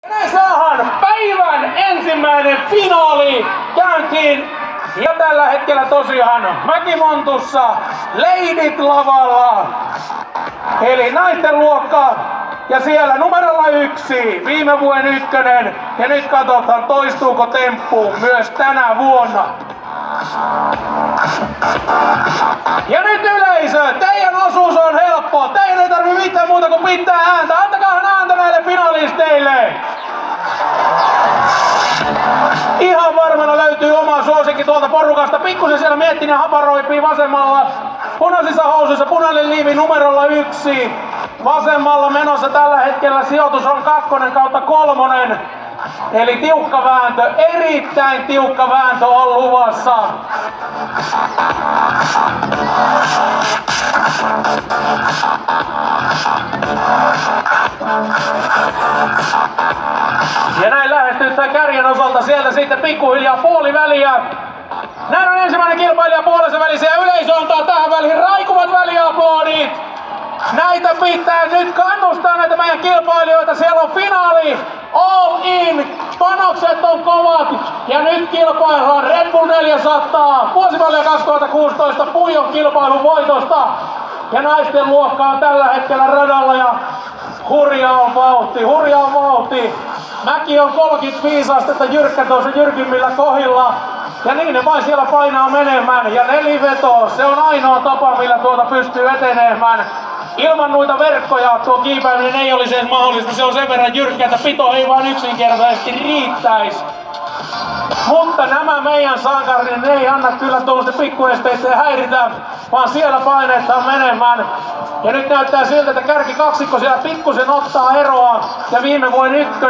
Me saadaan päivän ensimmäinen finaali käyntiin. Ja tällä hetkellä tosiaan Mäkimontussa leidit lavalla. Eli naisten luokka. Ja siellä numerolla 1, viime vuoden 1. Ja nyt katsotaan, toistuuko temppu myös tänä vuonna. Ja nyt yleisö, teidän osuus on helppo. Teidän ei tarvitse mitään muuta kuin pitää ääntä. Antakaa ääntä näille finalisteille. Ihan varmana löytyy oma suosikki tuolta porukasta. Pikkusen siellä Miettinen haparoipii vasemmalla. Punaisissa housuissa punainen liivi numerolla 1. Vasemmalla menossa tällä hetkellä sijoitus on 2/3. Eli tiukka vääntö, erittäin tiukka vääntö on luvassa. Ja näin lähestyy kärjen osalta sieltä sitten pikkuhiljaa puoliväliä. Näin on ensimmäinen kilpailija puolessa välissä ja yleisö antaa tähän väliin raikuvat väliaplodit. Näitä pitää nyt kannustaa näitä meidän kilpailijoita. Siellä on finaali, all in, panokset on kovat ja nyt kilpaillaan Red Bull 400, vuosimallia 2016 Puijon kilpailun voitosta. Ja naisten luokka on tällä hetkellä radalla ja hurjaa on vauhti. Mäki on 35 astetta jyrkkä tuossa jyrkimmillä kohilla. Ja niin ne vain siellä painaa menemään. Ja neliveto, se on ainoa tapa millä tuota pystyy etenemään. Ilman noita verkkoja tuo kiipeäminen ei olisi edes mahdollista. Se on sen verran jyrkkä, että pito ei vaan yksinkertaisesti riittäisi. Mutta nämä meidän sankarit, ne ei anna kyllä tuollaisten pikkuesteiden häiritä, vaan siellä painetaan menemään. Ja nyt näyttää siltä, että kärkikaksikko siellä pikkusen ottaa eroa. Ja viime vuoden 1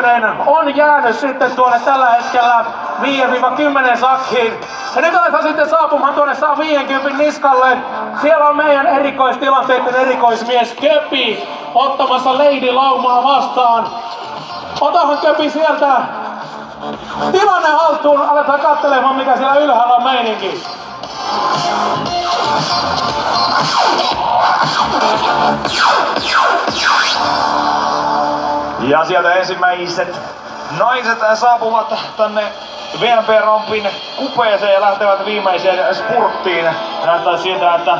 on jäänyt sitten tuonne tällä hetkellä 5-10 sakkiin. Ja nyt aletaan sitten saapumaan tuonne 150 niskalle. Siellä on meidän erikoistilanteiden erikoismies Köpi ottamassa Lady Laumaa vastaan. Otahan Köpi sieltä tilanne haltuun, aletaan katselemaan mikä siellä ylhäällä on meininki. Ja sieltä ensimmäiset naiset saapuvat tänne VNP-rampin kupeeseen ja lähtevät viimeiseen spurttiin. Näyttää siltä, että